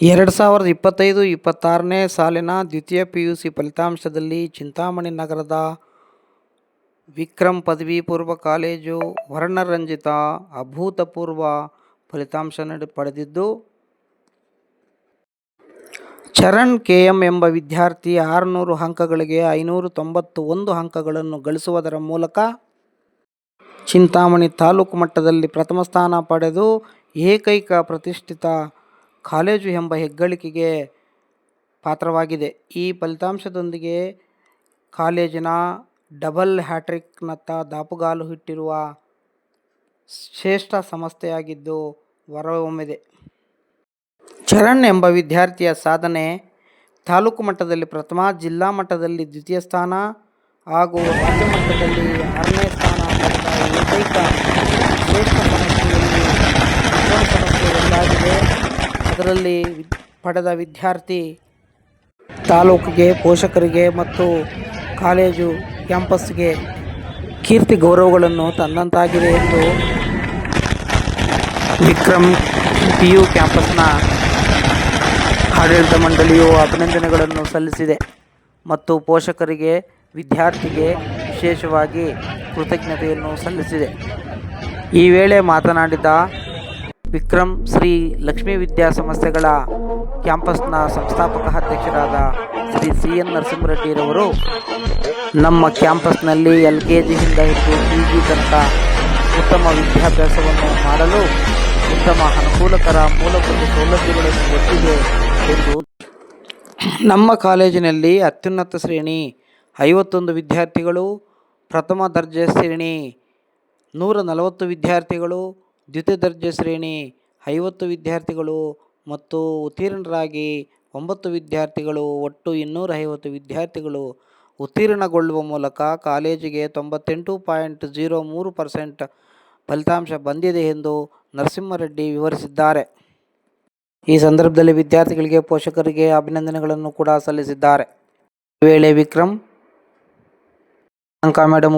2025-26ನೇ ಸಾಲಿನ ದ್ವಿತೀಯ PUC ಫಲಿತಾಂಶದಲ್ಲಿ ಚಿಂತಾಮಣಿ ನಗರದ ವಿಕ್ರಮ್ ಪದವಿ ಪೂರ್ವ ಕಾಲೇಜು ವರ್ಣರಂಜಿತ ಅಭೂತಪೂರ್ವ ಫಲಿತಾಂಶ ಪಡೆದಿದ್ದು, ಚರಣ್ KM ಎಂಬ ವಿದ್ಯಾರ್ಥಿ 600 ಅಂಕಗಳಿಗೆ 591 ಅಂಕಗಳನ್ನು ಗಳಿಸುವುದರ ಮೂಲಕ ಚಿಂತಾಮಣಿ ತಾಲೂಕು ಮಟ್ಟದಲ್ಲಿ ಪ್ರಥಮ ಸ್ಥಾನ ಪಡೆದು ಏಕೈಕ ಪ್ರತಿಷ್ಠಿತ ಕಾಲೇಜು ಎಂಬ ಹೆಗ್ಗಳಿಕೆಗೆ ಪಾತ್ರವಾಗಿದೆ. ಈ ಫಲಿತಾಂಶದೊಂದಿಗೆ ಕಾಲೇಜಿನ ಡಬಲ್ ಹ್ಯಾಟ್ರಿಕ್ನತ್ತ ದಾಪುಗಾಲು ಇಟ್ಟಿರುವ ಶ್ರೇಷ್ಠ ಸಂಸ್ಥೆಯಾಗಿದ್ದು ಹೊರಹೊಮ್ಮಿದೆ. ಚರಣ್ ಎಂಬ ವಿದ್ಯಾರ್ಥಿಯ ಸಾಧನೆ ತಾಲೂಕು ಮಟ್ಟದಲ್ಲಿ ಪ್ರಥಮ, ಜಿಲ್ಲಾ ಮಟ್ಟದಲ್ಲಿ ದ್ವಿತೀಯ ಸ್ಥಾನ ಹಾಗೂ ರಾಜ್ಯ ಮಟ್ಟದಲ್ಲಿ 6ನೇ ಸ್ಥಾನ ಪಡೆದ ಏಕೈಕ ಶ್ರೇಷ್ಠ ಸಂಸ್ಥೆಯಲ್ಲಿ ಒಂದಾಗಿದೆ. ಅದರಲ್ಲಿ ಪಡೆದ ವಿದ್ಯಾರ್ಥಿ ತಾಲೂಕಿಗೆ, ಪೋಷಕರಿಗೆ ಮತ್ತು ಕಾಲೇಜು ಕ್ಯಾಂಪಸ್ಗೆ ಕೀರ್ತಿ ಗೌರವಗಳನ್ನು ತಂದಂತಾಗಿದೆ ಎಂದು ವಿಕ್ರಮ್ PU ಕ್ಯಾಂಪಸ್ನ ಆಡಳಿತ ಮಂಡಳಿಯು ಅಭಿನಂದನೆಗಳನ್ನು ಸಲ್ಲಿಸಿದೆ ಮತ್ತು ಪೋಷಕರಿಗೆ, ವಿದ್ಯಾರ್ಥಿಗೆ ವಿಶೇಷವಾಗಿ ಕೃತಜ್ಞತೆಯನ್ನು ಸಲ್ಲಿಸಿದೆ. ಈ ವೇಳೆ ಮಾತನಾಡಿದ ವಿಕ್ರಮ್ ಶ್ರೀ ಲಕ್ಷ್ಮೀ ವಿದ್ಯಾಸಂಸ್ಥೆಗಳ ಕ್ಯಾಂಪಸ್ನ ಸಂಸ್ಥಾಪಕ ಅಧ್ಯಕ್ಷರಾದ ಶ್ರೀ CN ನರಸಿಂಹರೆಡ್ಡಿರವರು, ನಮ್ಮ ಕ್ಯಾಂಪಸ್ನಲ್ಲಿ LKG ಯಿಂದ ಹಿಡಿದು PG ತನಕ ಉತ್ತಮ ವಿದ್ಯಾಭ್ಯಾಸವನ್ನು ಮಾಡಲು ಉತ್ತಮ ಅನುಕೂಲಕರ ಮೂಲಭೂತ ಸೌಲಭ್ಯಗಳನ್ನು ಒಟ್ಟಿಗೆ ಎಂದು ನಮ್ಮ ಕಾಲೇಜಿನಲ್ಲಿ ಅತ್ಯುನ್ನತ ಶ್ರೇಣಿ 51 ವಿದ್ಯಾರ್ಥಿಗಳು, ಪ್ರಥಮ ದರ್ಜೆ ಶ್ರೇಣಿ 140 ವಿದ್ಯಾರ್ಥಿಗಳು, ದ್ವಿತೀಯ ದರ್ಜೆ ಶ್ರೇಣಿ 50 ವಿದ್ಯಾರ್ಥಿಗಳು ಮತ್ತು ಉತ್ತೀರ್ಣರಾಗಿ 9 ವಿದ್ಯಾರ್ಥಿಗಳು, ಒಟ್ಟು 250 ವಿದ್ಯಾರ್ಥಿಗಳು ಉತ್ತೀರ್ಣಗೊಳ್ಳುವ ಮೂಲಕ ಕಾಲೇಜಿಗೆ 98.03% ಫಲಿತಾಂಶ ಬಂದಿದೆ ಎಂದು ನರಸಿಂಹರೆಡ್ಡಿ ವಿವರಿಸಿದ್ದಾರೆ. ಈ ಸಂದರ್ಭದಲ್ಲಿ ವಿದ್ಯಾರ್ಥಿಗಳಿಗೆ, ಪೋಷಕರಿಗೆ ಅಭಿನಂದನೆಗಳನ್ನು ಕೂಡ ಸಲ್ಲಿಸಿದ್ದಾರೆ. ಈ ವೇಳೆ ವಿಕ್ರಮ್, ಪ್ರಿಯಾಂಕಾ ಮೇಡಂ